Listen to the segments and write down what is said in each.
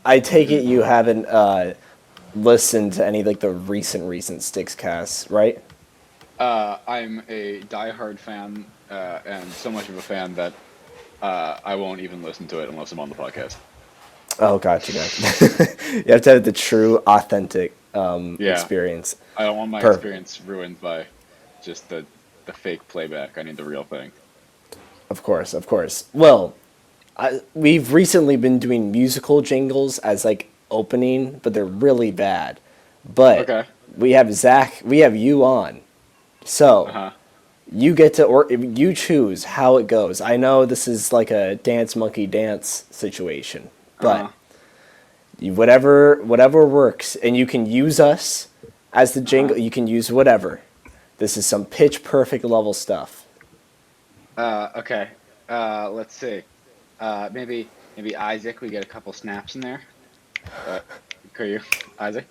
I take it you haven't listened to any like the recent Stickscasts, right? I'm a diehard fan, and so much of a fan that I won't even listen to it unless I'm on the podcast. Oh, gotcha. You have to have the true, authentic Yeah, experience. I don't want my Per. experience ruined by just the fake playback. I need the real thing. Of course, of course. Well, we've recently been doing musical jingles as like opening, but they're really bad. But Okay. we have Zach, we have you on, so Uh-huh. you get to or you choose how it goes. I know this is like a dance monkey dance situation, but Uh-huh. whatever works, and you can use us as the Uh-huh. jingle. You can use whatever. This is some pitch perfect level stuff. Okay. Let's see. Maybe Isaac, we get a couple snaps in there. Uh, could you, Isaac?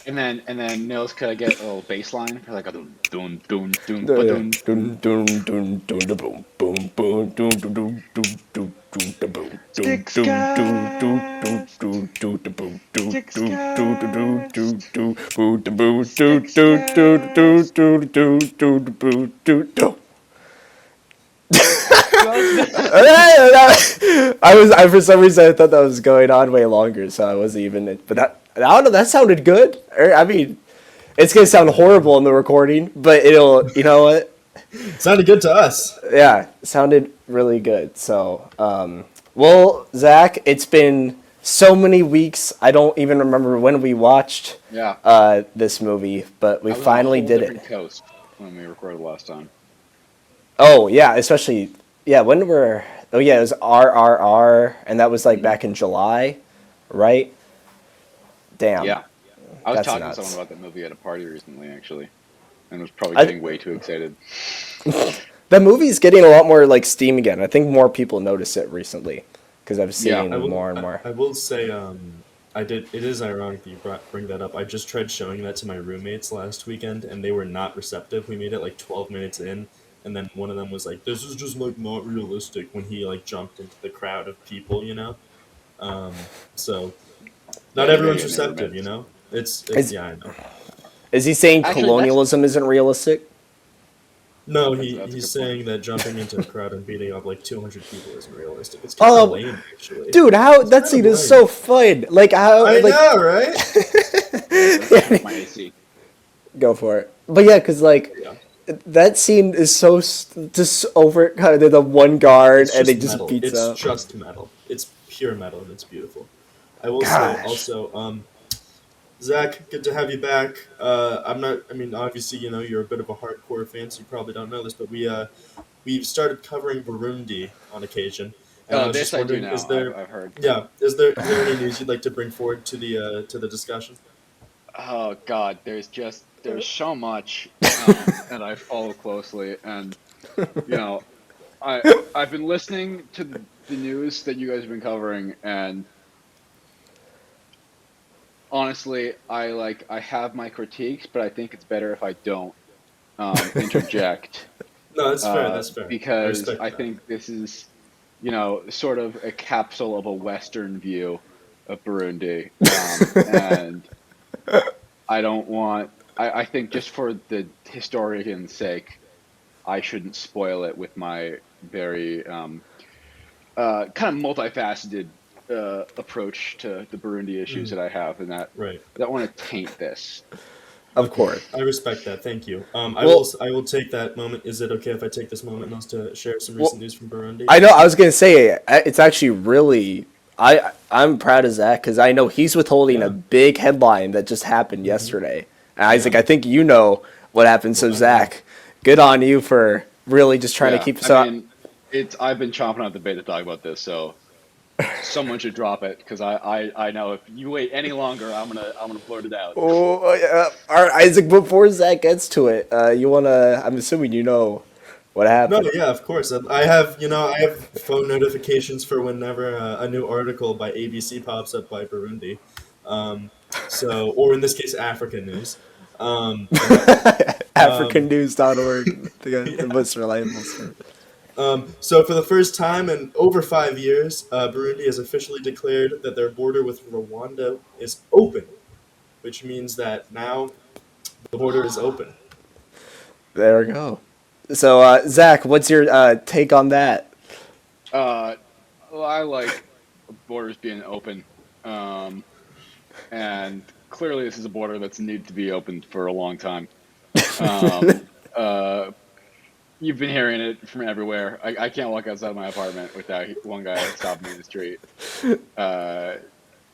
And then Nils, could I get a little bass line for like a dun dun dun dun ba Dun dun dun dun dun dun da boom boom boom dun dun dun dun dun dun da boom dun dun dun dun dun Stickscast, dun dun da boom dun dun dun dun dun Stickscast, dun boom da boom dun dun dun dun Stickscast. dun dun dun da boom dun dun. Well, I for some reason I thought that was going on way longer, so I wasn't even. But I don't know. That sounded good. I mean, it's gonna sound horrible in the recording, but it'll. You know what? Sounded good to us. Yeah, it sounded really good. So, well, Zach, it's been so many weeks. I don't even remember when we watched yeah, this movie, but we I was on a finally whole did different it. coast when we recorded last time. Oh yeah, especially yeah. When were oh yeah, it was RRR, and that was like Hmm. back in July, right? Damn, Yeah, I was that's talking to someone nuts. about that movie at a party recently, actually, and was probably I getting way too excited. the movie's getting a lot more like steam again. I think more people notice it recently because I've Yeah. I seen will more and I, more. I will say I did it is ironic that you bring that up. I just tried showing that to my roommates last weekend and they were not receptive. We made it like 12 minutes in and then one of them was like this is just like not realistic when he like jumped into the crowd of people, you know? So not Yeah, you gotta everyone's get near receptive, you roommates. know? It's Is yeah, I know. is he saying Actually, that's colonialism isn't realistic? No, that's a he's good point. saying that jumping into a crowd and beating up like 200 people isn't realistic. It's kind of Oh, lame actually. dude, how It's that kind of scene is lame. so fun. Like how I like know, right? Let me turn up my AC. go for it. But yeah, because like Yeah. that scene is so just over kind of the one guard It's and they just just metal. beats It's up. just metal. It's pure metal and it's beautiful. I will say Gosh, also, Zach, good to have you back. I'm not. I mean, obviously, you know, you're a bit of a hardcore fan, so you probably don't know this, but we've started covering Burundi on occasion, and I Oh, was this just I do wondering, know. I've heard. yeah, is there any news you'd like to bring forward to the discussion? Oh God, there's so much, and I follow closely, and you know, I I've been listening to the news that you guys have been covering, and honestly, I have my critiques, but I think it's better if I don't interject, No, that's fair. That's fair. I because respect I that. think this is, sort of a capsule of a Western view of Burundi, and I don't want. I think just for the historian's sake, I shouldn't spoil it with my very kind of multifaceted approach to the Burundi issues Mm, that I have, and that right. I don't want to taint this. of Okay. course. I respect that. Thank you. Well, I will take that moment. Is it okay if I take this moment and also to share some well, recent news from Burundi? I know. I was gonna say it's actually really. I'm proud of Zach because I know he's withholding a Yeah. big headline that just happened Hmm. yesterday. And Isaac, Yeah. I think you know what happened. So Well, I know. Zach, good on you for really just trying to Yeah, keep. I So mean, it's I've been chomping at the bit to talk about this, so someone should drop it because I know if you wait any longer, I'm gonna blurt it out. oh yeah. All right, Isaac. Before Zach gets to it, you wanna? I'm assuming you know what No, happened. yeah, of course. I have, you know, I have phone notifications for whenever a new article by ABC pops up by Burundi. Um, so, or in this case, African news. But AfricanNews.org, yeah, the most reliable source. So for the first time in over 5 years, Burundi has officially declared that their border with Rwanda is open, which means that now the border is open. There we go. So, Zach, what's your take on that? Uh, well, I like borders being open, um, and clearly this is a border that's needed to be opened for a long time. Um, uh, you've been hearing it from everywhere. I can't walk outside my apartment without one guy stopping me in the street, uh,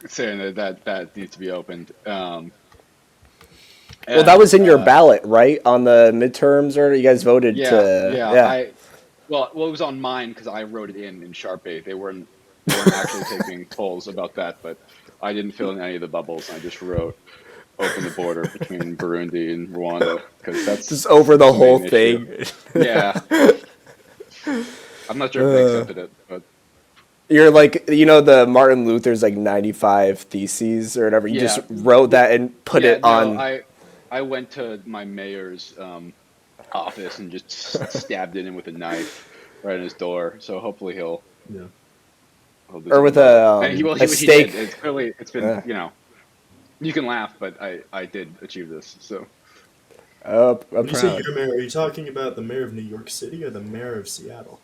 saying that needs to be opened. Well, that And was in your ballot, right? On the midterms, or you guys voted yeah, to? yeah. Yeah. Well, it was on mine because I wrote it in Sharpie. They weren't actually taking polls about that, but I didn't fill in any of the bubbles. I just wrote open the border between Burundi and Rwanda because Just over the that's the whole main issue. thing. Yeah, I'm not sure if they accepted it, but You're like, the Martin Luther's like 95 theses or whatever. You just yeah, wrote that and put yeah. it No, on. I went to my mayor's office and just stabbed it in with a knife right in his door. So hopefully Yeah. he'll do Or with something about it. And a he did. steak. It's clearly it's been Uh, you can laugh, but I did achieve this. So I'm When you say proud. your mayor, are you talking about the mayor of New York City or the mayor of Seattle?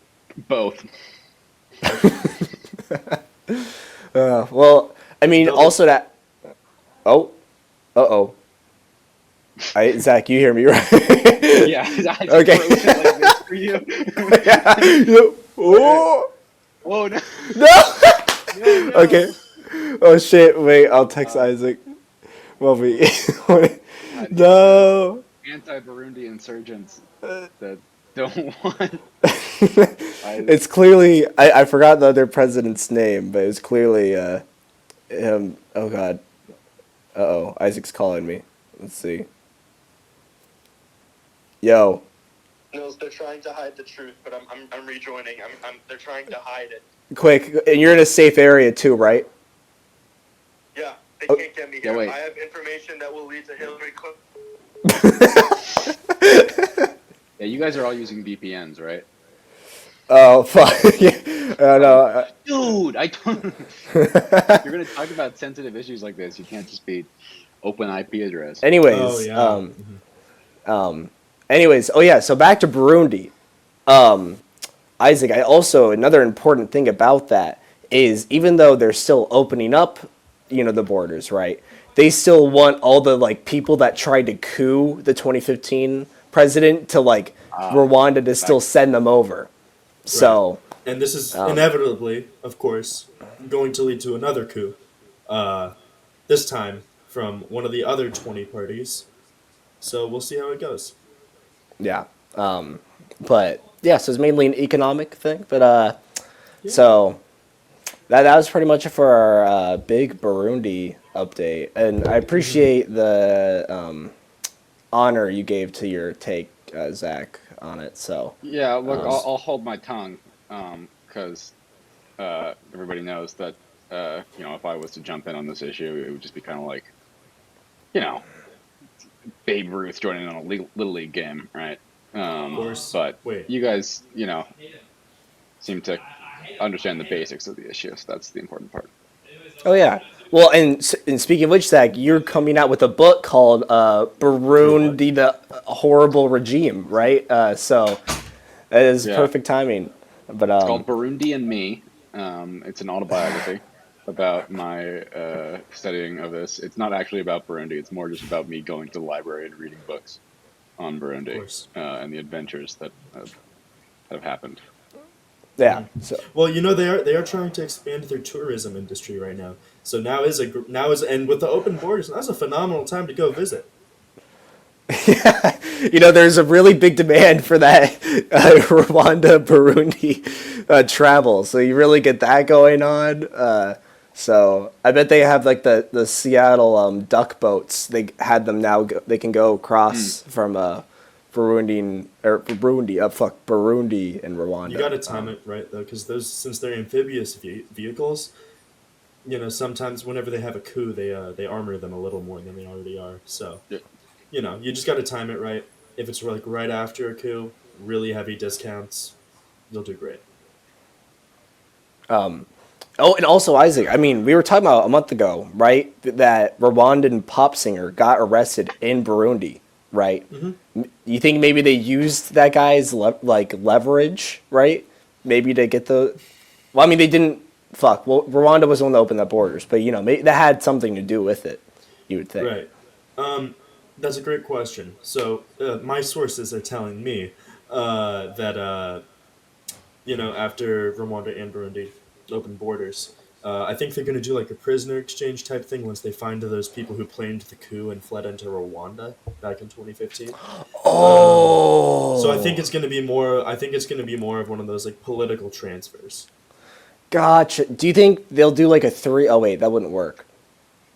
both. Well, I mean, Double. also that. Oh, oh. Zach, you hear me right? Yeah, I just Okay. froze it like this for you. Yeah. Oh Whoa, no, no. no, no. Okay. Oh shit! Wait, I'll text Isaac. Well, we. No. Anti-Burundi insurgents that don't want. It's clearly I forgot the other president's name, but it's clearly him. Oh God. Isaac's calling me. Let's see. Yo. Nils, they're trying to hide the truth, but I'm rejoining. They're trying to hide it. Quick, and you're in a safe area too, right? Yeah, they Oh. can't get me Yeah, here. wait. I have information that will lead to Hillary Clinton. Yeah, you guys are all using VPNs, right? Oh fuck. Yeah. No. Dude, I don't. If you're gonna talk about sensitive issues like this, you can't just be open IP address. Anyways. Oh yeah. Anyways. Oh yeah. So back to Burundi. Isaac, another important thing about that is even though they're still opening up, the borders, right? They still want all the like people that tried to coup the 2015 president to like Rwanda to still send them over. So, And this is inevitably, of course, going to lead to another coup. This time from one of the other 20 parties. So we'll see how it goes. yeah. But yeah, so it's mainly an economic thing, but Yeah. so that was pretty much it for our big Burundi update, and I appreciate the honor you gave to your take, Zach, on it. So Yeah, look, I'll hold my tongue because everybody knows that if I was to jump in on this issue, it would just be kind of like, Babe Ruth joining in on a little league game, right? Of course. But Wait. you guys, seem to understand the basics of the issue, so that's the important part. oh yeah. Well, and speaking of which, Zach, you're coming out with a book called Burundi, the Horrible Regime, right? So that is Yeah. perfect timing. But It's called Burundi and Me. It's an autobiography about my studying of this. It's not actually about Burundi. It's more just about me going to the library and reading books on Burundi and the adventures that have happened. yeah. So Well, they are trying to expand their tourism industry right now. So now is and with the open borders, that's a phenomenal time to go visit. there's a really big demand for that Rwanda Burundi travel. So you really get that going on. So I bet they have like the Seattle duck boats. They had them now. They can go across from Burundi and Rwanda. You got to time it right though, because since they're amphibious vehicles, sometimes whenever they have a coup, they armor them a little more than they already are. So, Yeah. You just got to time it right. If it's like right after a coup, really heavy discounts. you'll do great. Oh, and also Isaac. I mean, we were talking about a month ago, right? That Rwandan pop singer got arrested in Burundi, right? You think maybe they used that guy's leverage, right? Maybe to get the. Well, I mean, they didn't. Fuck. Well, Rwanda was the one that opened the borders, but maybe that had something to do with it. You would think. Right. That's a great question. So my sources are telling me that after Rwanda and Burundi open borders, I think they're going to do like a prisoner exchange type thing once they find those people who planned the coup and fled into Rwanda back in 2015. Oh. So I think it's going to be more. I think it's going to be more of one of those like political transfers. Gotcha. Do you think they'll do like a three? Oh wait, that wouldn't work.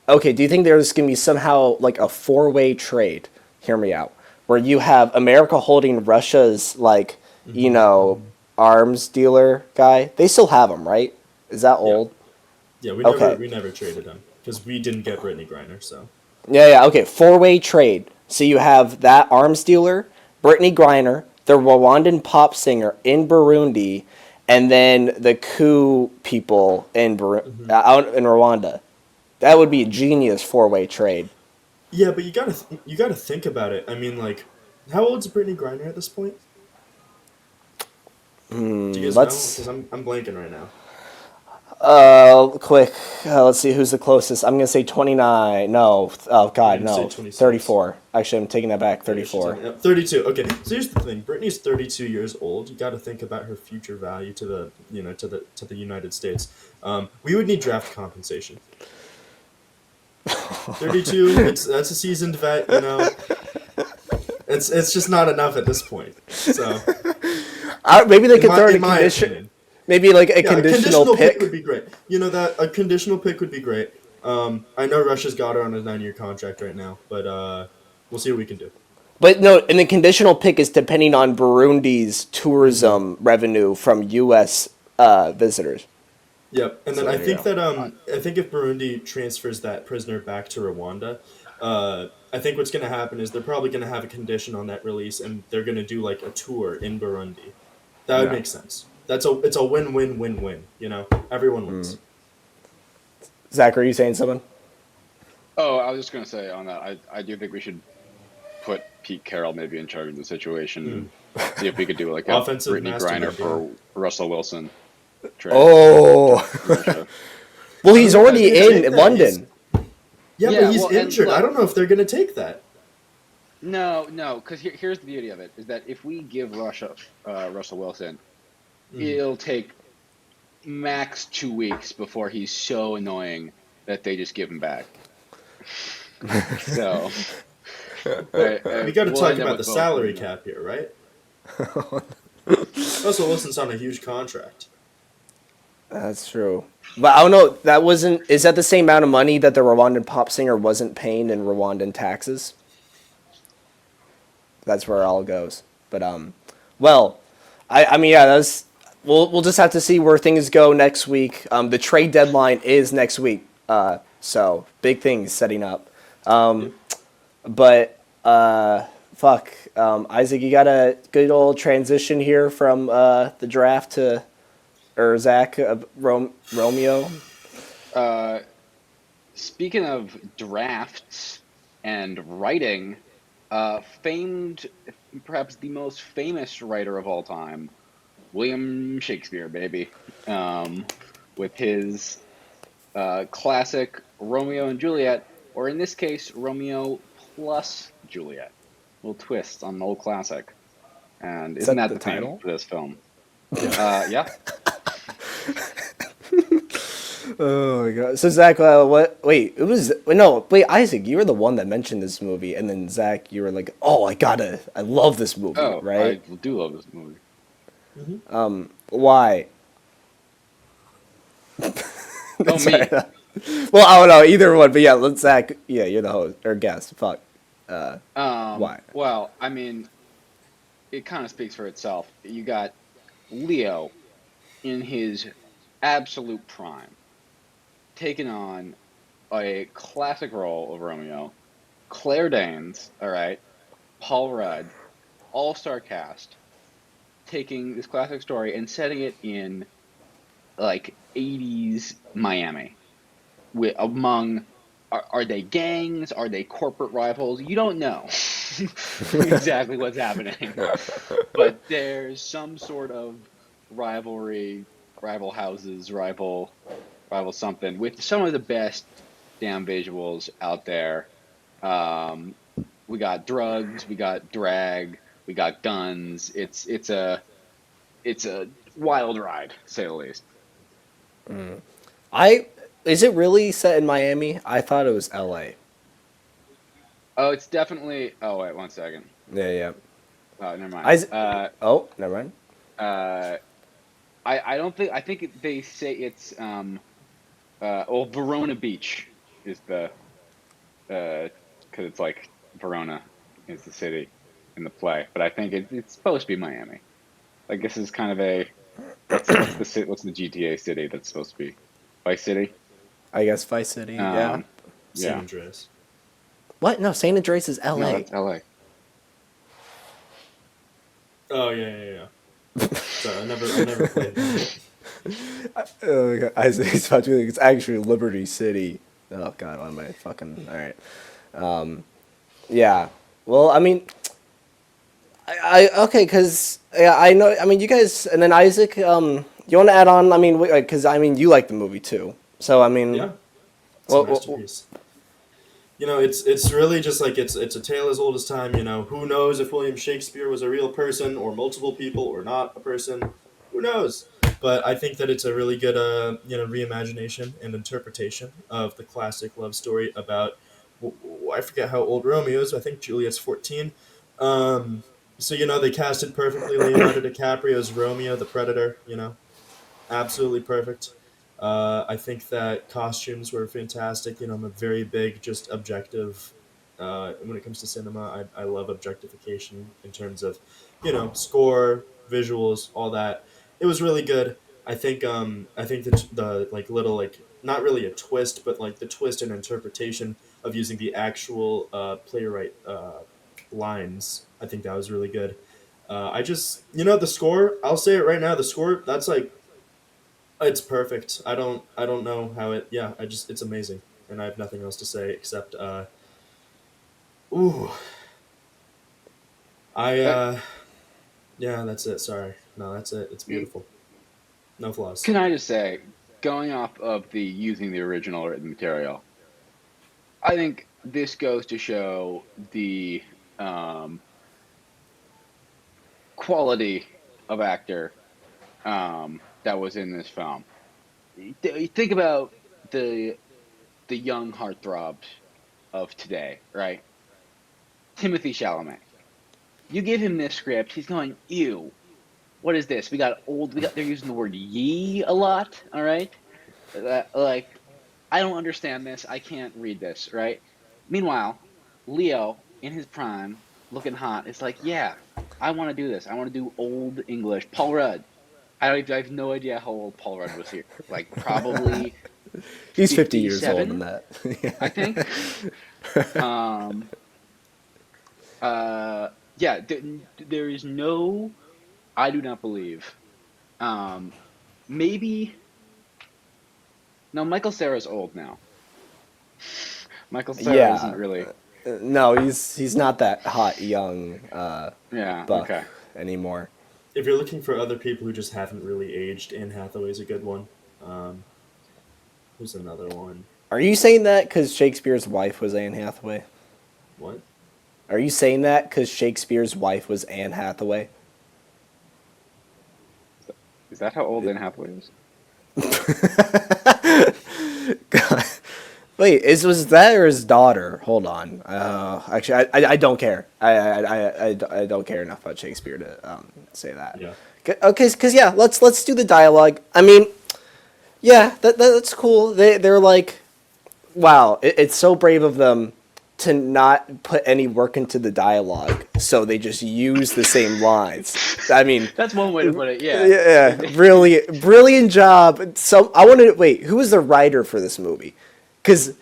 Okay, do you think there's going to be somehow like a four-way trade? Hear me out. Where you have America holding Russia's arms dealer guy. They still have him, right? Is that old? Yeah, Okay. we never traded him because we didn't get Brittany Griner. So Yeah, okay. Four-way trade. So you have that arms dealer, Brittany Griner, the Rwandan pop singer in Burundi, and then the coup people in out in Rwanda. That would be a genius four-way trade. yeah, but you gotta think about it. I mean, like, how old is Brittany Griner at this point? Do you guys know? Because I'm blanking right now. Quick. Let's see who's the closest. I'm gonna say 29. No. Oh God, I'm gonna no. say 26. 34. Actually, I'm taking that back. Yeah, she's 34. on- 32. Okay, so here's the thing. Brittany's 32 years old. You got to think about her future value to the to the United States. We would need draft compensation. 32. That's a seasoned vet. It's just not enough at this point. So Maybe they could throw in a in my condition. opinion. Maybe like a Yeah, conditional pick. would be great. That a conditional pick would be great. I know Russia's got her on a 9-year contract right now, but we'll see what we can do. But no, and the conditional pick is depending on Burundi's tourism revenue from U.S. Visitors. Yep, and then So I there think you that I think if Burundi transfers that prisoner back to Rwanda, I think what's going to happen is they're probably going to have a condition on that release, and they're going to do like a tour in Burundi. That would Yeah. make sense. It's a win-win-win-win. Everyone wins. Zach, are you saying something? Oh, I was just going to say on that, I do think we should put Pete Carroll maybe in charge of the situation and see if we could do like a Offensive Brittany mastermind, Griner for Russell Wilson trade. Oh. Russia. Well, he's already I think in that London. Yeah, Yeah, but he's well, and injured. look- I don't know if they're going to take that. No, because here's the beauty of it is that if we give Russell Wilson, it'll take max 2 weeks before he's so annoying that they just give him back. So We got to we'll talk end up about the with both salary of them. cap here, right? Russell Wilson's on a huge contract. That's true. But I don't know. That wasn't. Is that the same amount of money that the Rwandan pop singer wasn't paying in Rwandan taxes? That's where it all goes. But well, I mean, yeah, that's. We'll just have to see where things go next week. The trade deadline is next week. So big things setting up. But fuck, Isaac, you got a good old transition here from the draft to, or Zach, Romeo. Speaking of drafts and writing, famed, perhaps the most famous writer of all time, William Shakespeare, baby, with his classic Romeo and Juliet, or in this case, Romeo plus Juliet. Little twist on the old classic. And Is isn't that that the the theme title? for this film? Yeah. Oh my god! So Zach, what? Wait, it was no. Wait, Isaac, you were the one that mentioned this movie, and then Zach, you were like, "Oh, I love this movie." Oh, right? I do love this movie. Why? Oh, me. Well, I don't know either one, but yeah, let's Zach. Yeah, you're the host or guest. Fuck. Why? Well, I mean, it kind of speaks for itself. You got Leo in his absolute prime, taking on a classic role of Romeo. Claire Danes, all right, Paul Rudd, all-star cast, taking this classic story and setting it in like 80s Miami among are they gangs? Are they corporate rivals? You don't know exactly what's happening, but there's some sort of rivalry, rival houses, rival something with some of the best damn visuals out there. We got drugs, we got drag, we got guns. It's a wild ride, to say the least. Is it really set in Miami? I thought it was L.A. Oh, it's definitely. Oh wait, 1 second. Yeah. Oh, never mind. Oh, never mind. I don't think. I think they say it's well, Verona Beach is the because it's like Verona is the city in the play, but I think it's supposed to be Miami. I guess it's kind of a what's the GTA city that's supposed to be Vice City? I guess Vice City. Yeah. San Yeah. Andreas. What? No, San Andreas is L.A. No, that's LA. Oh yeah. Sorry, I never played that. Oh, God. Isaac's about to be like, it's actually Liberty City. Oh God, why am I fucking all right? Yeah. Well, I mean, I okay, cause yeah, I know. I mean, you guys, and then Isaac. You want to add on? I mean, because I mean, you like the movie too. So I mean, Yeah, it's a masterpiece. You know, it's really just like it's a tale as old as time. You know, who knows if William Shakespeare was a real person or multiple people or not a person? Who knows? But I think that it's a really good reimagination and interpretation of the classic love story about I forget how old Romeo is. I think Juliet's 14. So they casted perfectly Leonardo DiCaprio as Romeo the Predator. Absolutely perfect. I think that costumes were fantastic. I'm a very big, just objective. When it comes to cinema, I love objectification in terms of, score, visuals, all that. It was really good. I think the like little like not really a twist, but like the twist and interpretation of using the actual playwright lines. I think that was really good. I just the score. I'll say it right now. The score that's like it's perfect. I don't know how it. Yeah, it's amazing, and I have nothing else to say except ooh, yeah, that's it. Sorry, no, that's it. It's beautiful. No flaws. Can I just say, going off of the using the original written material, I think this goes to show the quality of actor that was in this film. Think about the young heartthrobs of today, right? Timothy Chalamet. You give him this script, he's going, ew. What is this? They're using the word ye a lot, all right? Like, I don't understand this. I can't read this, right? Meanwhile, Leo, in his prime, looking hot, is like, yeah, I want to do this. I want to do old English. Paul Rudd. I have no idea how old Paul Rudd was here. Like, probably he's 50 years 57, old in that. I think. Yeah, there is no... I do not believe. Maybe... No, Michael Cera's old now. Michael Cera isn't really... No, he's not that hot young buck okay. anymore. If you're looking for other people who just haven't really aged, Anne Hathaway's a good one. Who's another one? Are you saying that because Shakespeare's wife was Anne Hathaway? What? Are you saying that because Shakespeare's wife was Anne Hathaway? Is that how old Anne Hathaway is? God. Wait, was that or his daughter? Hold on. Actually, I don't care. I don't care enough about Shakespeare to say that. Yeah. Okay, because yeah, let's do the dialogue. I mean, yeah, that's cool. They're like, wow, it's so brave of them to not put any work into the dialogue, so they just use the same lines. I mean, that's one way to put it. Yeah. Yeah, really brilliant job. So I want to wait. Who was the writer for this movie? Because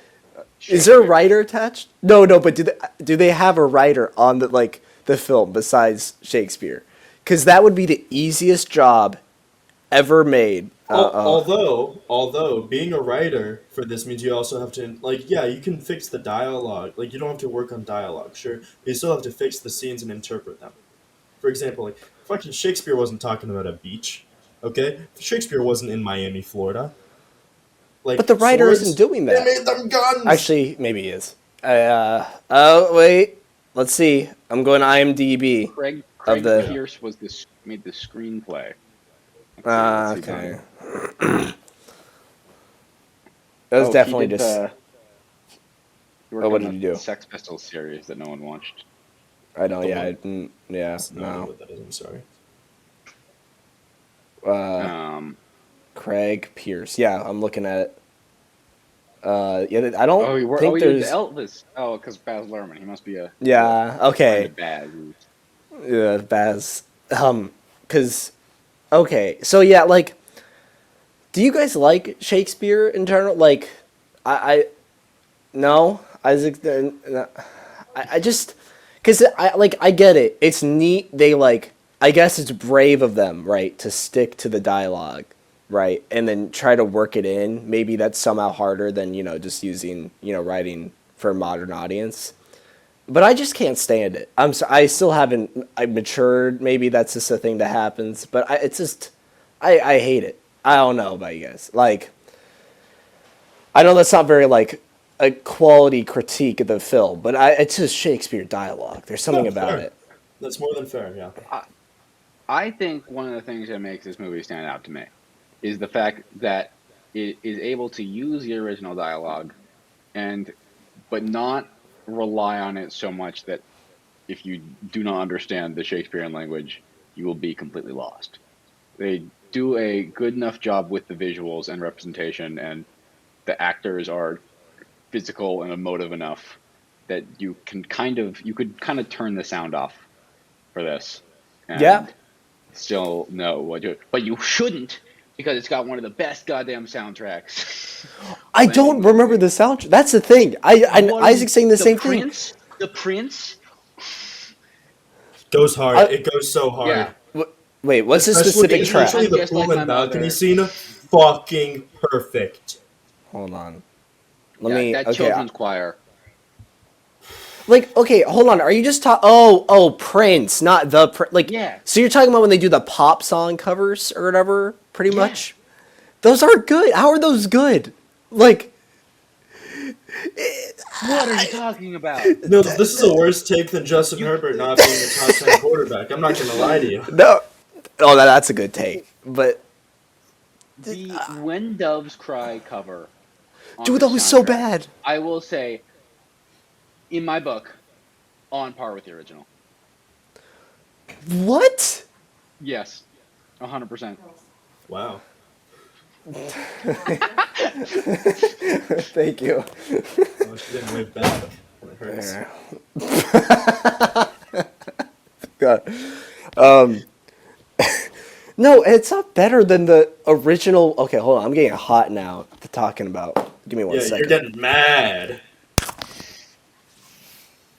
is there a writer attached? No, but do they have a writer on the film besides Shakespeare? because that would be the easiest job ever made. Although being a writer for this means you also have to you can fix the dialogue. Like you don't have to work on dialogue, sure, but you still have to fix the scenes and interpret them. For example, like fucking Shakespeare wasn't talking about a beach, okay? Shakespeare wasn't in Miami, Florida. Like, But the writer swords, isn't doing they that. made them guns. Actually, maybe he is. Oh wait, let's see. I'm going IMDb. Craig the- Pierce made the screenplay. Okay. That was definitely he did just. What did he do? The Sex Pistols series that no one watched. I know. Yeah. No, I don't know No. what that is. I'm sorry. Craig Pierce. Yeah, I'm looking at it. Yeah, I don't think he there's. did Elvis. Oh, because Baz Luhrmann. He must be a. Yeah. Okay. Baz. Yeah, Baz. Because. Okay, so yeah, like, do you guys like Shakespeare in general? Like, no, Isaac. I just, because I get it. It's neat. They I guess it's brave of them, right, to stick to the dialogue, right, and then try to work it in. Maybe that's somehow harder than just using writing for a modern audience. But I just can't stand it. I still haven't. I matured. Maybe that's just a thing that happens. But it's just, I hate it. I don't know about you guys. Like, I know that's not very a quality critique of the film, but it's just Shakespeare dialogue. There's something about fair. it. That's more than fair. Yeah. I think one of the things that makes this movie stand out to me is the fact that it is able to use the original dialogue, but not rely on it so much that if you do not understand the Shakespearean language, you will be completely lost. They do a good enough job with the visuals and representation, and the actors are physical and emotive enough that you could kind of turn the sound off for this. And Yeah. Still know what to do. But you shouldn't, because it's got one of the best goddamn soundtracks. I don't remember the soundtrack. That's the thing. Isaac's saying the same thing. The Prince goes hard. It goes so hard. Yeah. Wait, what's the specific track? Especially the Just pool like and my balcony mother. scene, fucking perfect. Hold on. Let me. That Okay. children's choir. Okay, hold on. Are you just talking? Oh, Prince, not the Yeah. So you're talking about when they do the pop song covers or whatever, pretty Yeah. much. Those aren't good. How are those good? What are you talking about? No, this is a worse take than Justin Herbert not being a top 10 quarterback. I'm not going to lie to you. No. Oh, that's a good take. But The When Doves Cry cover. on dude, the that was so soundtrack, bad. I will say, in my book, on par with the original. What? Yes, 100%. Wow. Thank you. Oh, she didn't wave back. It hurts. God. No, it's not better than the original. Okay, hold on. I'm getting hot now talking about. Give me one Yeah, second. you're getting mad.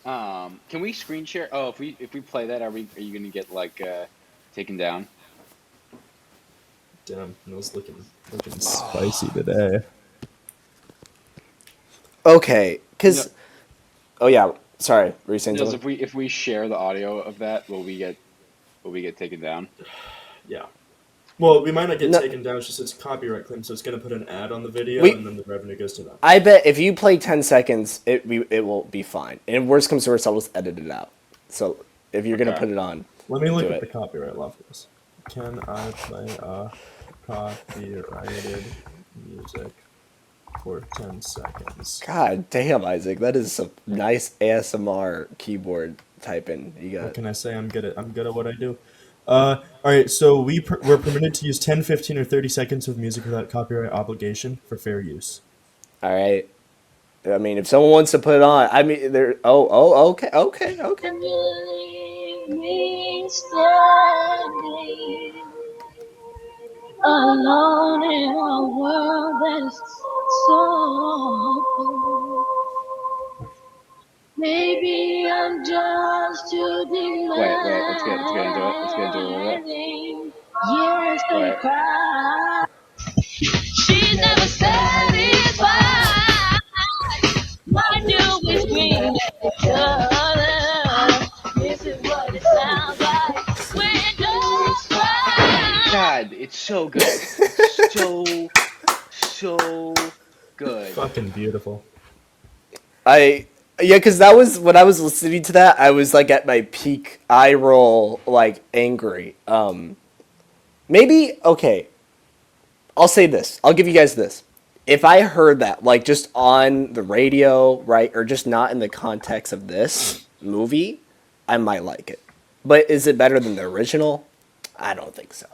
Can we screen share? Oh, if we play that, are you gonna get taken down? Damn, Nils looking spicy today. Okay, because. No. Oh yeah, sorry. Were you saying Nils, something? if we share the audio of that, will we get taken down? Yeah. Well, we might not get No. taken down, it's just it's copyright claim, so it's going to put an ad on the video, We- and then the revenue goes to them. I bet if you play 10 seconds, it will be fine. And if worst comes to worst, I'll just edit it out. So if you're gonna Okay. put it on, Let me look do at it. the copyright law for this. Can I play copyrighted music for 10 seconds? God damn, Isaac, that is some nice ASMR keyboard typing you What got. can I say? I'm good at what I do. All right, so we're permitted to use 10, 15, or 30 seconds of music without copyright obligation for fair use. All right. I mean, if someone wants to put it on, I mean, they're. Okay. And you leave me standing alone in a world that's so cold. Maybe I and just to Wait, let's get into it. Let's get into it a little bit. demanding. Years they Wait. cry. She's never satisfied. Why do we scream at each other? This is what it sounds like when dogs cry. God, it's so good. It's so good. Fucking beautiful. Because that was when I was listening to that, I was like at my peak eye roll, like angry. Maybe okay. I'll say this. I'll give you guys this. If I heard that, like just on the radio, right, or just not in the context of this movie, I might like it. But is it better than the original? I don't think so.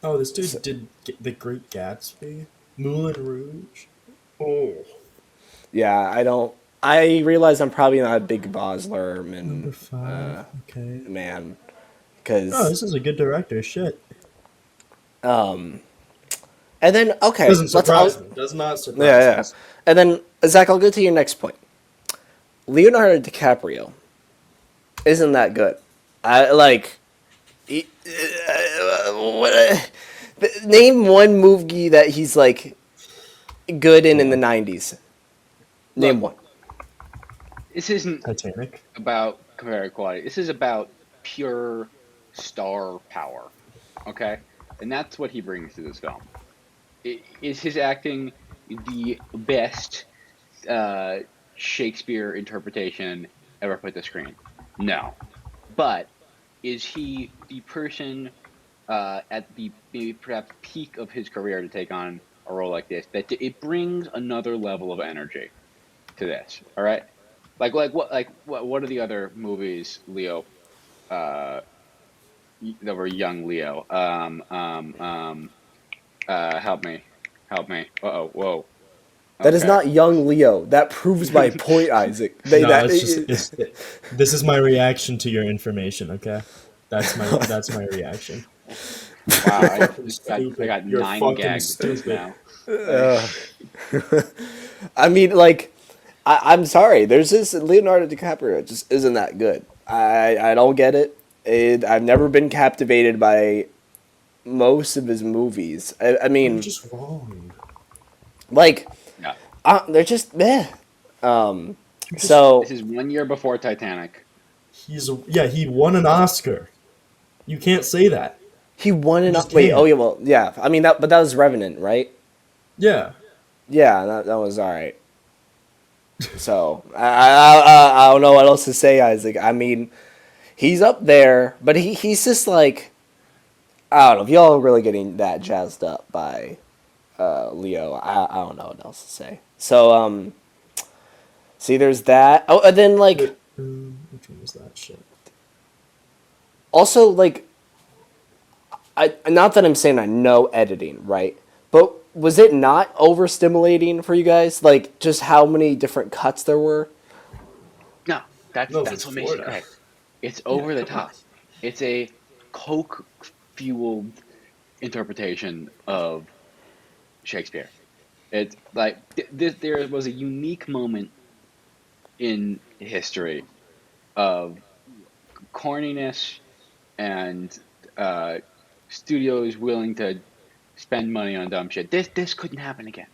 Oh, this dude did The Great Gatsby, Moulin Rouge. Oh, Yeah, I don't. I realize I'm probably not a big Baz Luhrmann number 5. Okay. man, Oh, because this is a good director. Shit. and then okay, Doesn't I'll- surprise me. Does not surprise yeah, me. and then Zach, I'll go to your next point. Leonardo DiCaprio isn't that good. I like. Name one movie that he's like good in the 90s. Name one. This isn't Titanic. about comparative quality. This is about pure star power. Okay? And that's what he brings to this film. Is his acting the best Shakespeare interpretation ever put to screen? No. But is he the person at the maybe perhaps peak of his career to take on a role like this? That it brings another level of energy to this. All right, what are the other movies, Leo? That were young Leo. Help me. Whoa. That is Okay. not young Leo. That proves my point, Isaac. No, this is my reaction to your information. Okay, that's my reaction. Wow, I Stupid. got You're 9 fucking gags for this stupid. now. I mean, like, I'm sorry. There's this Leonardo DiCaprio. It just isn't that good. I don't get it. I've never been captivated by most of his movies. I mean, You're just wrong. like, Yeah. they're just meh. So This is 1 year before Titanic. He won an Oscar. You can't say that. he won an just wait. can't. Oh yeah, well yeah. I mean that was Revenant, right? Yeah. Yeah, that was all right. So I don't know what else to say, Isaac. I mean, he's up there, but he's just like, I don't know. If y'all are really getting that jazzed up by Leo, I don't know what else to say. So see, there's that. Oh, and then like Which one was that shit? also like, I not that I'm saying I know editing, right? But was it not overstimulating for you guys? Like just how many different cuts there were? No, that's it's what makes it Florida. great. It's over the come on. top. It's a coke fueled interpretation of Shakespeare. It's like there was a unique moment in history of corniness and studios willing to spend money on dumb shit. This couldn't happen again.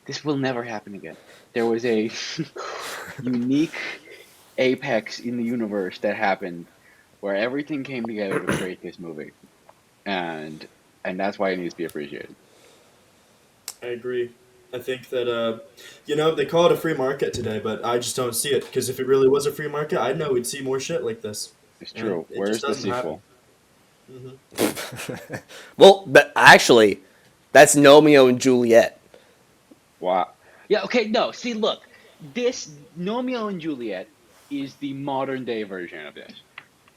This will never happen again. There was a unique apex in the universe that happened where everything came together to create this movie, and that's why it needs to be appreciated. I agree. I think that they call it a free market today, but I just don't see it because if it really was a free market, I know we'd see more shit like this. It's And true. it Where's just the doesn't sequel? Well, but actually, that's Romeo and Juliet. Wow. Yeah. Okay. No. See, look. This Romeo and Juliet is the modern day version of this.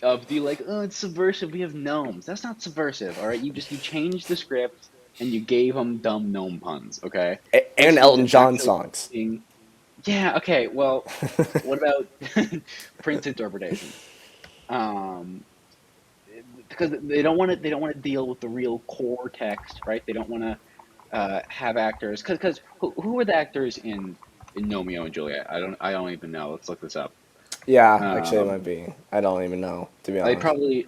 Of the like, oh, it's subversive. We have gnomes. That's not subversive. All right. You changed the script and you gave them dumb gnome puns. Okay. And This Elton is John actually songs. being- Yeah. Okay. Well, what about Prince interpretation? Because they don't want to deal with the real core text, right? They don't want to have actors because who are the actors in Romeo and Juliet? I don't even know. Let's look this up. Yeah, actually, it Um, might be. I don't even know, to be they honest. probably.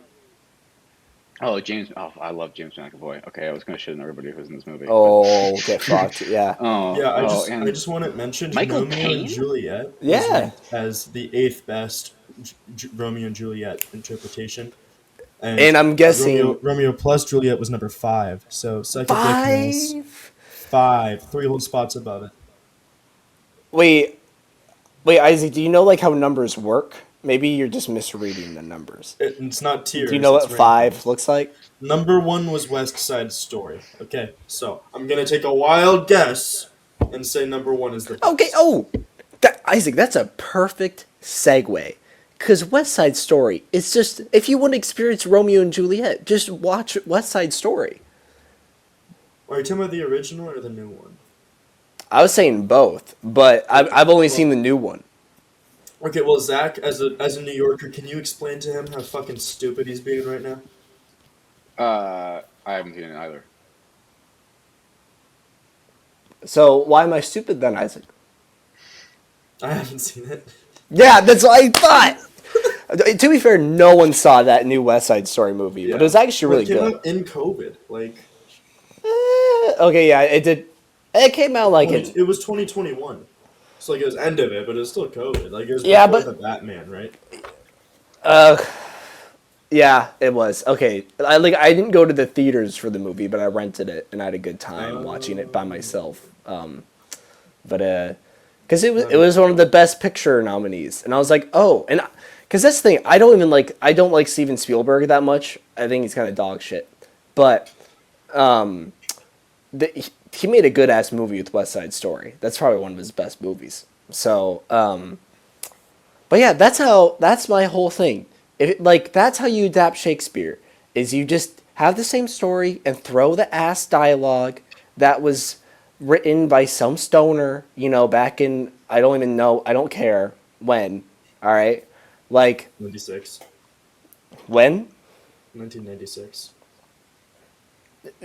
Oh, James. Oh, I love James McAvoy. Okay, I was gonna shit on everybody who's in this movie, but Oh, get fucked. Yeah. Yeah, I and just want to mention Michael Romeo and Caine. Juliet was Yeah. ranked as the eighth best Romeo and Juliet interpretation, and And I'm guessing Romeo plus Juliet was number 5. So suck a dick, Nils. 5. 5, 3 whole spots above it. Wait, wait, Isaac, do you know like how numbers work? Maybe you're just misreading the numbers. It's not Do tiers. you know what it's 5 rankings. looks like? Number 1 was West Side Story. Okay, so I'm gonna take a wild guess and say number 1 is the best. Okay, oh, Isaac, that's a perfect segue. Because West Side Story, it's just, if you want to experience Romeo and Juliet, just watch West Side Story. Are you talking about the original or the new one? I was saying both, but I've only seen the new one. Okay, well, Zach, as a New Yorker, can you explain to him how fucking stupid he's being right now? I haven't seen it either. So why am I stupid then, Isaac? I haven't seen it. Yeah, that's what I thought. To be fair, no one saw that new West Side Story movie, but it was actually really it came good. out in COVID. Like, Okay, yeah, it did. It came out like it. it was 2021. So, like, it was end of it, but it was still COVID. Like, it was Yeah, before but- the Batman, right? Yeah, it was. Okay, I didn't go to the theaters for the movie, but I rented it and I had a good time watching it by myself. But because it was one of the Best Picture nominees, and I was like, oh, and because that's the thing, I don't like Steven Spielberg that much. I think he's kind of dog shit, but he made a good ass movie with West Side Story. That's probably one of his best movies. So, but yeah, that's my whole thing. That's how you adapt Shakespeare, is you just have the same story and throw the ass dialogue that was written by some stoner, back in, I don't even know, I don't care when, all right? Like, 96. when? 1996.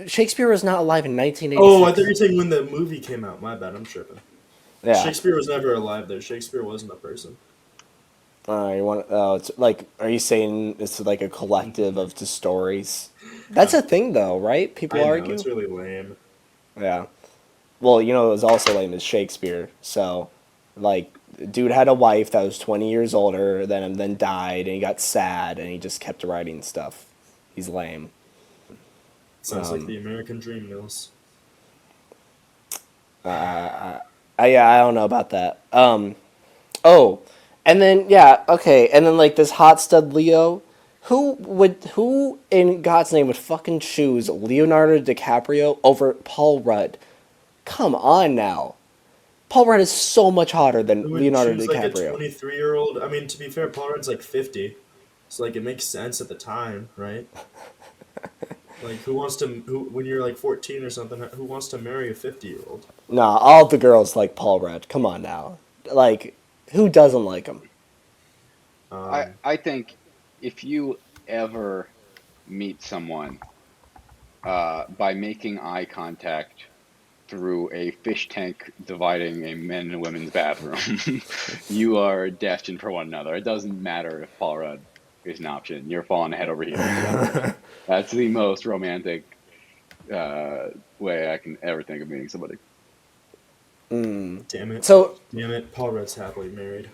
Shakespeare was not alive in 1986. Oh, I thought you were saying when the movie came out. My bad, I'm tripping. Yeah. Shakespeare was never alive, though. Shakespeare wasn't a person. It's like, are you saying it's like a collective of the stories? That's a thing, though, right? People I know, argue. it's really lame. Yeah. Well, it was also lame as Shakespeare. So, like, dude had a wife that was 20 years older than him, then died, and he got sad, and he just kept writing stuff. He's lame. Sounds like the American dream, Nils. I don't know about that. Oh, and then and then like this hot stud Leo, who in God's name would fucking choose Leonardo DiCaprio over Paul Rudd? Come on now. Paul Rudd is so much hotter than Who would Leonardo choose, DiCaprio. like a 23-year-old? I mean, to be fair, Paul Rudd's like 50, so like it makes sense at the time, right? Like, when you're like 14 or something, who wants to marry a 50-year-old? Nah, all the girls like Paul Rudd. Come on now. Like, who doesn't like him? I think if you ever meet someone by making eye contact through a fish tank dividing a men and women's bathroom, you are destined for one another. It doesn't matter if Paul Rudd is an option. You're falling head over heels together. That's the most romantic way I can ever think of meeting somebody. Damn it. So, Damn it, Paul Rudd's happily married.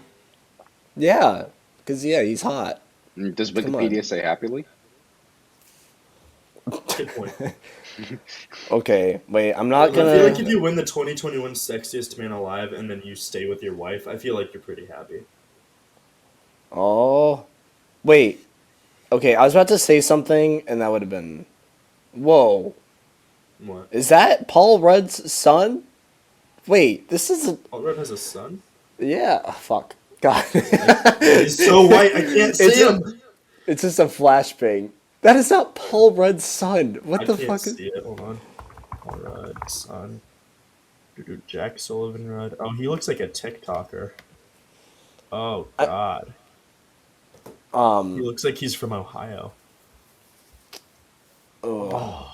yeah, because, he's hot. Does Come Wikipedia on. say happily? Good point. Okay, wait, I'm not I feel like gonna... if you win the 2021 Sexiest Man Alive and then you stay with your wife, I feel like you're pretty happy. Oh, wait. Okay, I was about to say something, and that would have been... Whoa. What? Is that Paul Rudd's son? Wait, this isn't... Paul Rudd has a son? Yeah, fuck. God. He's so white, I can't see him. It's just a flashbang. That is not Paul Rudd's son. What I the can't fuck is... see it. Hold on. Paul Rudd's son. Jack Sullivan Rudd. Oh, he looks like a TikToker. Oh, God. He looks like he's from Ohio. Well,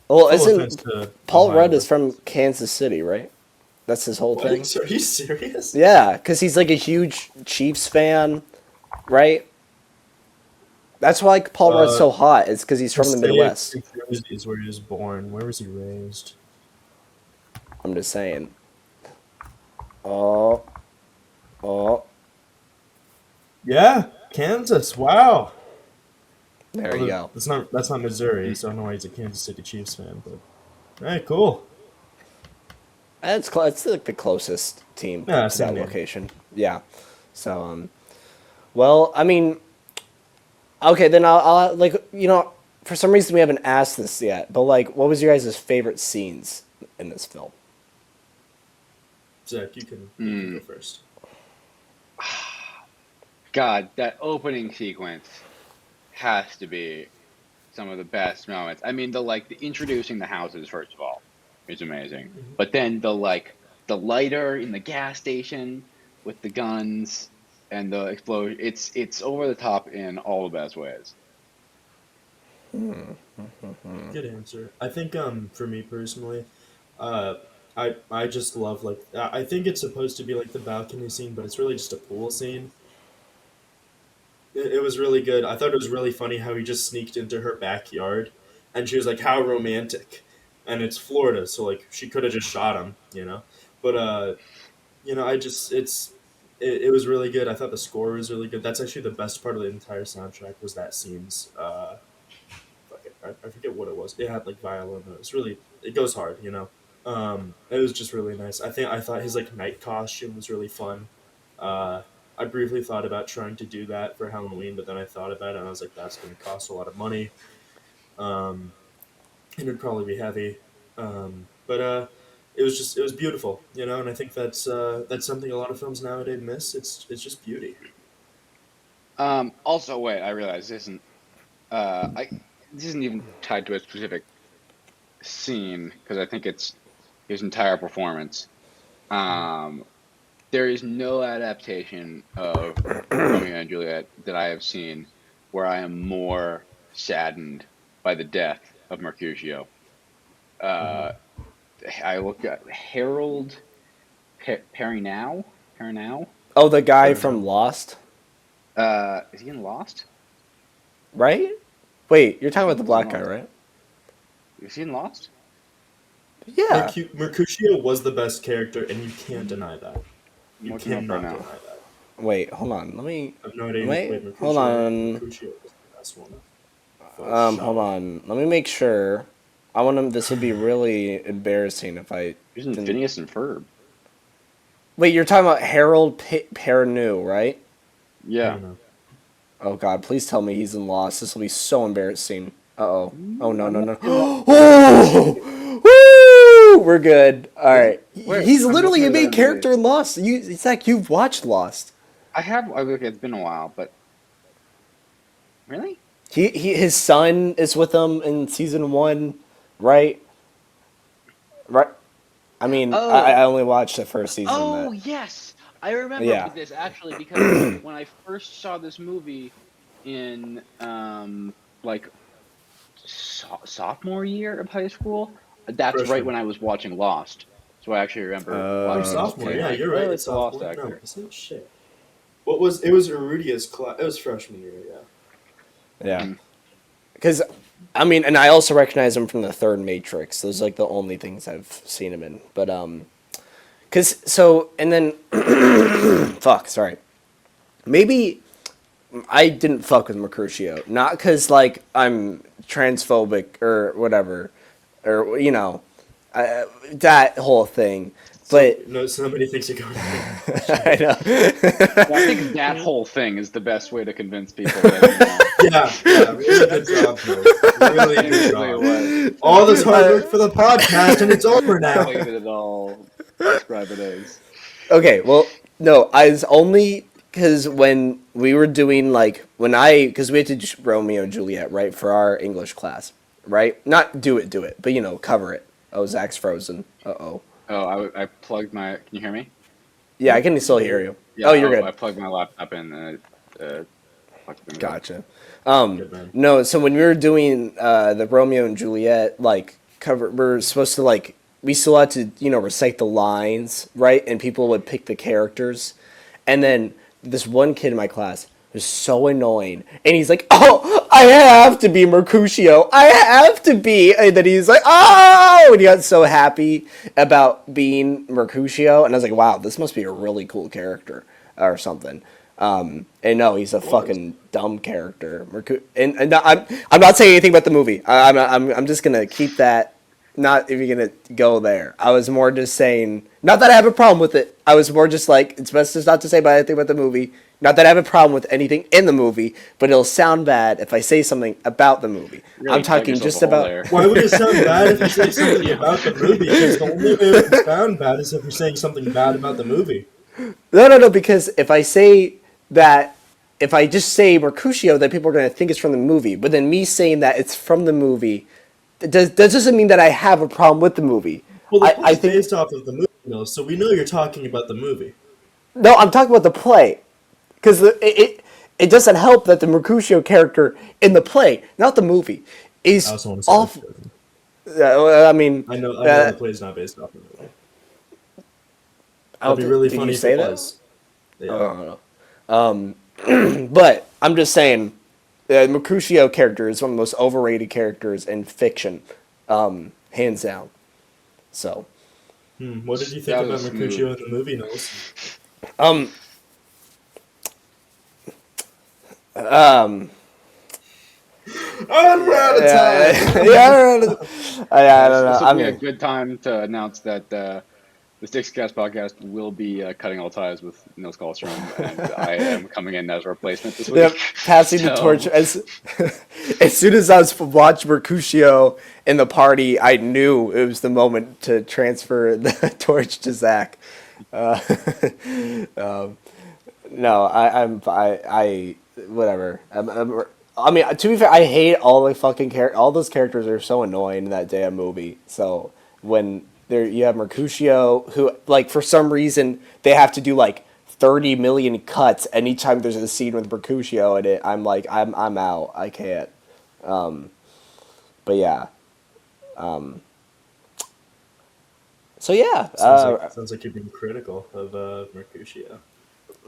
Full offense isn't... to Paul Ohio Rudd is listeners. from Kansas City, right? That's his whole thing. What? Are you serious? Yeah, because he's like a huge Chiefs fan, right? That's why Paul Rudd's so hot. It's because he's from the Midwest. New Jersey is where he was born. Where was he raised? I'm just saying. Oh. Yeah, Kansas. Wow. There you go. That's not Missouri, so I don't know why he's a Kansas City Chiefs fan. But all right, cool. It's like the closest team to that location. Yeah. So, well, I mean, okay, then I'll like, for some reason we haven't asked this yet, but like, what was your guys' favorite scenes in this film? Zach, you can go first. God, that opening sequence has to be some of the best moments. I mean, the introducing the houses, first of all, is amazing. Mm-hmm. But then the lighter in the gas station with the guns and the explosion, it's over the top in all the best ways. Good answer. I think for me personally, I just love I think it's supposed to be like the balcony scene, but it's really just a pool scene. It was really good. I thought it was really funny how he just sneaked into her backyard, and she was like, "How romantic," and it's Florida, so like she could have just shot him, But it was really good. I thought the score was really good. That's actually the best part of the entire soundtrack was that scenes. I forget what it was. It had like violin. It goes hard, It was just really nice. I thought his like night costume was really fun. I briefly thought about trying to do that for Halloween, but then I thought about it and I was like, that's going to cost a lot of money. And it'd probably be heavy. But it was beautiful, and I think that's something a lot of films nowadays miss. It's just beauty. Also, wait, I realize this isn't even tied to a specific scene because I think it's his entire performance. There is no adaptation of Romeo and Juliet that I have seen where I am more saddened by the death of Mercutio. I looked at Harold Perrineau. Oh, the guy from Lost? Is he in Lost? Right? Wait, you're talking about the black guy, right? Is he in Lost? Yeah. Mercutio was the best character, and you can't deny that. You cannot deny that. Wait, hold on. Let me. I have no idea. Wait, hold on. Mercutio was the best one. Hold on. Let me make sure. This would be really embarrassing if I. He's in Phineas and Ferb. Wait, you're talking about Harold Perrineau, right? Yeah. Oh God! Please tell me he's in Lost. This will be so embarrassing. Oh no! Oh! Woo! We're good. All right. He's literally a main character in Lost. It's like you've watched Lost. I have. It's been a while, but really, his son is with him in season 1, right? Right. I mean, I only watched the first season. Oh yes, I remember this actually because when I first saw this movie in sophomore year of high school, that's right when I was watching Lost. So I actually remember watching sophomore. Yeah, you're right. It's Lost actor. No, isn't shit. It was Arudia's class. It was freshman year. Yeah. Because, I mean, and I also recognize him from the third Matrix. Those are, like, the only things I've seen him in. But, and then, fuck, sorry. Maybe I didn't fuck with Mercutio. Not because, like, I'm transphobic or whatever. Or, that whole thing. But no, somebody thinks you're going to I know. I think that whole thing is the best way to convince people that yeah, really good job, bro. Really good job. All this hard work for the podcast, and it's over now. Explain it all. Describe it as. Okay, well, no, I was only because when we were doing, because we had to do Romeo and Juliet, right, for our English class, right? Not do it, but, cover it. Oh, Zach's frozen. Uh-oh. Oh, I plugged my... Can you hear me? Yeah, I can still hear you. Yeah, you're good. I plugged my laptop in. Gotcha. No, so when we were doing the Romeo and Juliet, cover, we're supposed to, we still had to, recite the lines, right? And people would pick the characters. And then this one kid in my class was so annoying. And he's like, oh, I have to be Mercutio. I have to be. And then he's like, oh, and he got so happy about being Mercutio. And I was like, wow, this must be a really cool character or something. And no, he's a fucking dumb character. And I'm not saying anything about the movie. I'm just gonna keep that. Not even gonna go there. I was more just saying, not that I have a problem with it. I was more just like, it's best just not to say about anything about the movie. Not that I have a problem with anything in the movie, but it'll sound bad if I say something about the movie. Really I'm talking dug just yourself a hole about. there. Why would it sound bad if you say something about the movie? Because the only way it would sound bad is if you're saying something bad about the movie. No, because if I say that, if I just say Mercutio, then people are going to think it's from the movie. But then me saying that it's from the movie, that doesn't mean that I have a problem with the movie. Well, the I play's think based off of the movie, Nils, so we know you're talking about the movie. no, I'm talking about the play, because it doesn't help that the Mercutio character in the play, not the movie, is I also want to say awful. I mean, I know the play's not based off of the movie. That'd be really did funny you if say it that? was. I Yeah. don't know. But I'm just saying, the Mercutio character is one of the most overrated characters in fiction, hands down. So, What did you think That about was Mercutio smooth. in the movie, Nils? um, I'm out of time! I don't know. This will I be a mean, good time to announce that the Stickscast podcast will be cutting all ties with Nils Kallstrom, and I am coming in as a replacement this week. yeah, passing the So, torch. As soon as I was watching Mercutio in the party, I knew it was the moment to transfer the torch to Zach. No, I whatever. I mean, to be fair, I hate all the fucking all those characters are so annoying in that damn movie. So when you have Mercutio, who like for some reason they have to do like 30 million cuts anytime there's a scene with Mercutio in it, I'm like, I'm out. I can't. But yeah. So yeah. Sounds like you're being critical of Mercutio.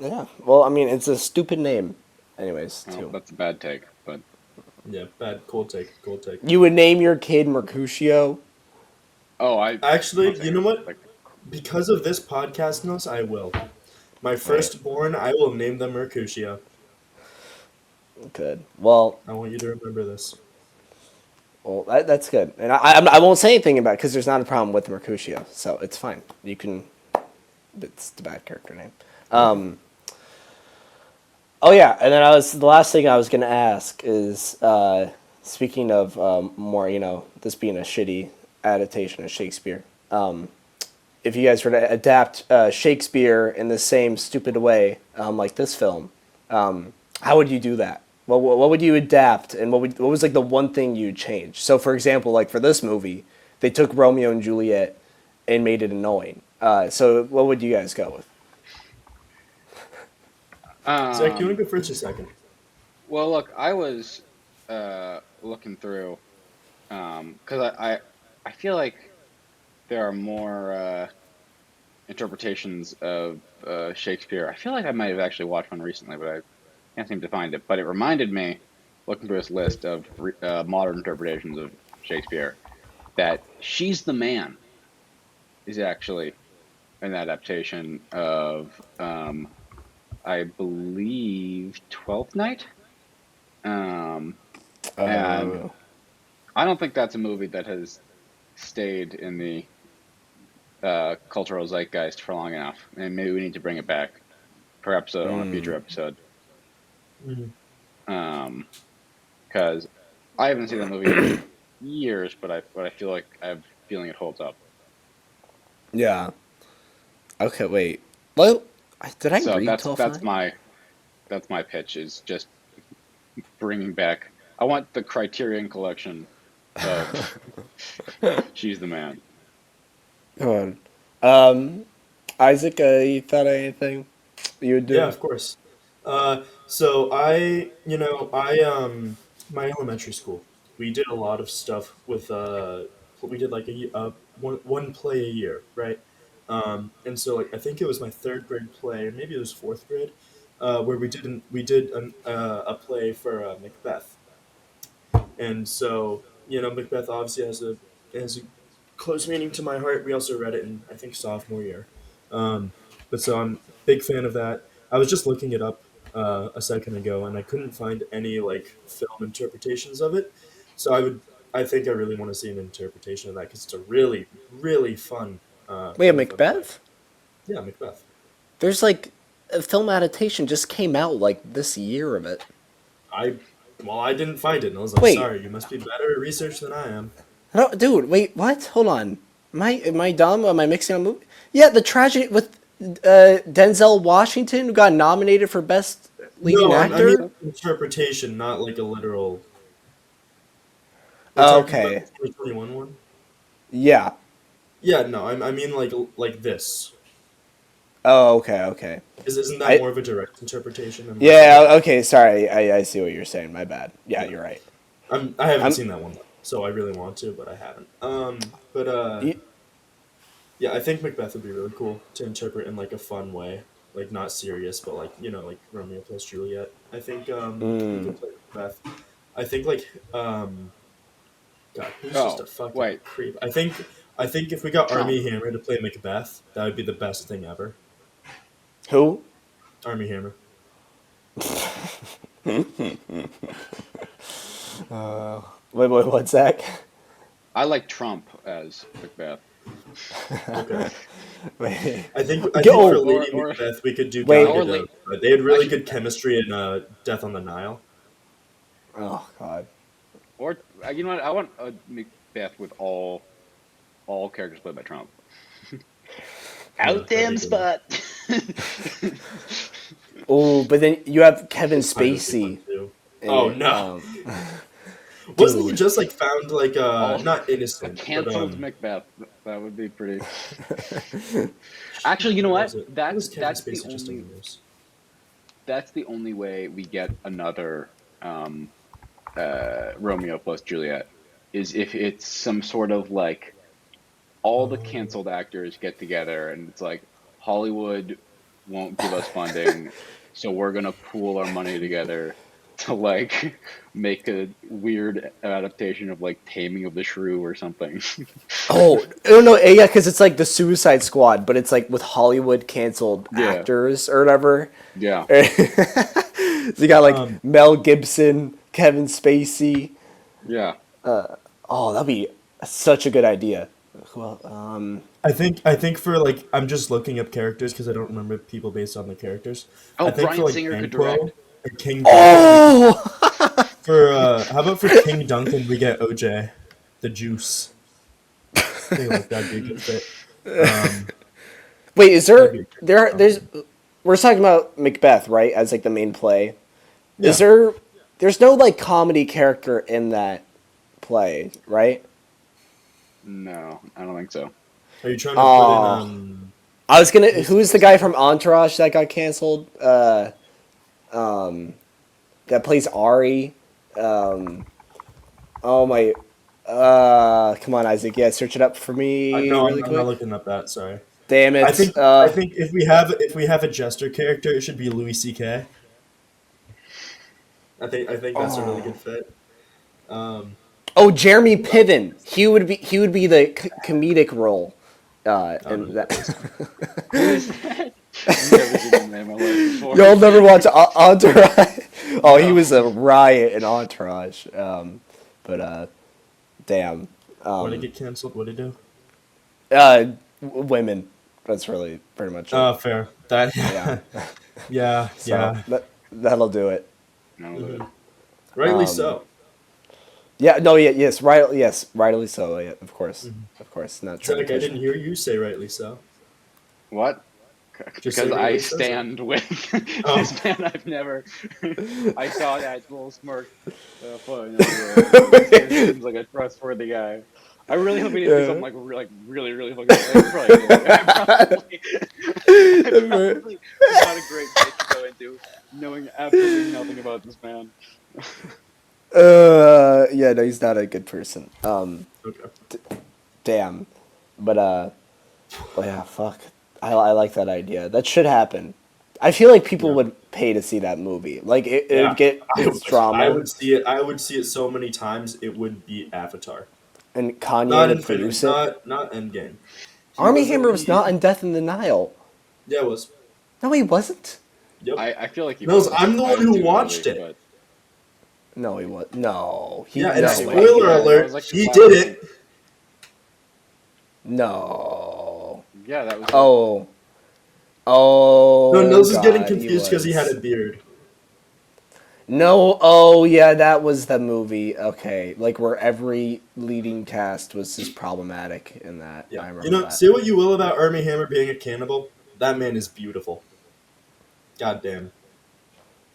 Yeah. Well, I mean, it's a stupid name. Anyways, well, too. that's a bad take, but Yeah, bad. Cold take. You would name your kid Mercutio? Actually, you know what? Like, Because of this podcast, Nils, I will. My firstborn, I will name them Mercutio. Good. Well, I want you to remember this. that's good. And I won't say anything about it because there's not a problem with Mercutio, so it's fine. You can. It's the bad character name. Oh yeah, and then the last thing I was gonna ask is speaking of more, this being a shitty adaptation of Shakespeare. If you guys were to adapt Shakespeare in the same stupid way, like this film, how would you do that? What would you adapt, and what was like the one thing you'd change? So, for example, like for this movie, they took Romeo and Juliet and made it annoying. So, what would you guys go with? Zach, do you want to go first or second? well, look, I was looking through because I feel like there are more interpretations of Shakespeare. I feel like I might have actually watched one recently, but I can't seem to find it. But it reminded me, looking through this list of modern interpretations of Shakespeare, that She's the Man is actually an adaptation of, I believe, Twelfth Night. And I don't think that's a movie that has stayed in the cultural zeitgeist for long enough, and maybe we need to bring it back, perhaps on a future episode. Because I haven't seen that movie in years, but I feel like I have a feeling it holds up. Yeah. Okay, wait. Well, did I So read that's 12 that's my pitch, is just bringing back. I want the Criterion collection of She's the Man. Come on. Isaac, you thought of anything you would do? Yeah, of course. So my elementary school, we did a lot of stuff with, we did like a one play a year, right? And so like I think it was my third grade play, or maybe it was fourth grade, where we did a play for Macbeth. And so, Macbeth obviously has a close meaning to my heart. We also read it in, I think, sophomore year. But so I'm a big fan of that. I was just looking it up a second ago, and I couldn't find any like film interpretations of it. So I think I really want to see an interpretation of that because it's a really, really fun, Wait, really fun play. Macbeth? Yeah, Macbeth. There's like a film adaptation just came out like this year of it. I I didn't find it, Nils. I'm Wait, sorry. You must be better at research than I am. no, dude, wait, what? Hold on. Am I dumb? Am I mixing up movie? Yeah, the tragedy with Denzel Washington who got nominated for best leading No, I mean actor. interpretation, not like a literal. We're Oh, talking about okay. the 2021 one. Yeah. Yeah, no, I mean like this. Oh, okay, okay. Isn't that I more of a direct interpretation and less of yeah, a? okay, sorry. I see what you're saying. My bad. Yeah, Yeah, you're right. I haven't I'm seen that one, so I really want to, but I haven't. But y- yeah, I think Macbeth would be really cool to interpret in like a fun way, like not serious, but like like Romeo plus Juliet. I think we mm, could play Macbeth. I think like God, who's just Oh, a fucking wait, creep. I think if we got Trump. Army Hammer to play Macbeth, that would be the best thing ever. who? Army Hammer. Wait, what's that? I like Trump as Macbeth. Okay. Wait. I think Yo, for Lady or Macbeth we could do wait. Gal or Gadot. like They had really actually, good chemistry in Death on the Nile. Oh God. or you know what? I want a Macbeth with all characters played by Trump. Yeah, Out that'd damn be good. spot. Oh, but then you have Kevin Kind of fun Spacey. too. Oh And, no! Wasn't he dude. just like found like All not a innocent, but canceled Macbeth. That would be pretty. Actually, you know what what? was it? What That's was Kevin that's the Spacey just only in the news? that's the only way we get another Romeo plus Juliet is if it's some sort of like all the Oh, canceled actors get together and it's like Hollywood won't give us funding, so we're gonna pool our money together to like make a weird adaptation of like Taming of the Shrew or something. Oh, no, no, yeah, because it's like the Suicide Squad, but it's like with Hollywood canceled Yeah, actors or whatever. yeah. So you got like um, Mel Gibson, Kevin Spacey. Yeah. Oh, that'd be such a good idea. Well, I think for like I'm just looking up characters because I don't remember people based on the characters. I Oh, think for Bryan like Singer could Banquo direct. or King Duncan, we could oh, for how about for King Duncan we get OJ, the Juice. I think like that'd be a good fit. Um, wait, is that'd be a good there's combo. we're talking about Macbeth, right? As like the main play. Is Yeah. there's no like comedy character in that play, right? No, I don't think so. Are you trying to put in Oh, I was gonna. who's Who's the guy from Entourage that got canceled? That plays Ari. Um, oh my. Come on, Isaac. Yeah, search it up for me no, really I'm not quick. looking up that. Sorry. Damn I it. think I think if we have a jester character, it should be Louis C.K. I think that's a really good fit. Um, Oh, Jeremy Piven. He would be the comedic role. I don't know And who that. that is. Who is that? I've never seen him in my life before. Y'all never watched Entourage? Oh, he No. was a riot in Entourage. But damn. When it get canceled, what do you do? Women. That's really pretty much it. Oh, fair. That Yeah. yeah, So yeah. that'll do it. No, hmm Rightly Um, so. yeah. No. Yeah. Yes. Right. Yes. Rightly so. Yeah, of course. hmm Of course. Not trying Zach, to I push. didn't hear you say rightly so. what? Just say Because I rightly so, Zach. stand with Oh, this man. I've never. I saw that little smirk. Fun. He seems like a trustworthy guy. I really hope he didn't do something Yeah. like really, really fucking. Like, probably did. I probably was not a great place to go into, knowing absolutely nothing about this man. Yeah. No, he's not a good person. okay. Damn. But yeah, fuck. I like that idea. That should happen. I feel like people Yeah. would pay to see that movie. Like it Yeah, would get its drama, I would see it. I would see it so many times. It would beat Avatar. and Kanye Not would Infinity. produce it. Not Endgame. He Army was in Hammer was the. not in Death in the Nile. Yeah, it was. No, he wasn't. Yep. I feel like he Nils, was. I'm the I one was who too watched early, it. but- No, he was. No, he. Yeah, and no, he was. spoiler Yeah, that alert, was like the he last did one. it. No. Yeah, that was. Oh. Oh. No, Nils is getting God, confused because he had was. a beard. No. Oh, yeah, that was the movie. Okay, like where every leading cast was just problematic in that. I Yeah. remember You know, that. say what you will about Armie Hammer being a cannibal. That man is beautiful. God damn.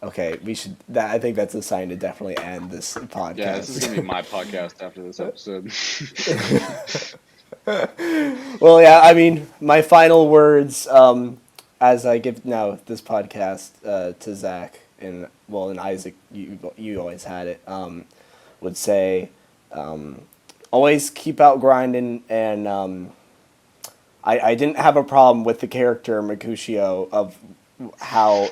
Okay, we should. That I think that's a sign to definitely end this podcast. Yeah, this is gonna be my podcast after this episode. Well, yeah, I mean, my final words as I give now this podcast to Zach and Isaac, you always had it. Would say, always keep out grinding, and I didn't have a problem with the character Mercutio of how.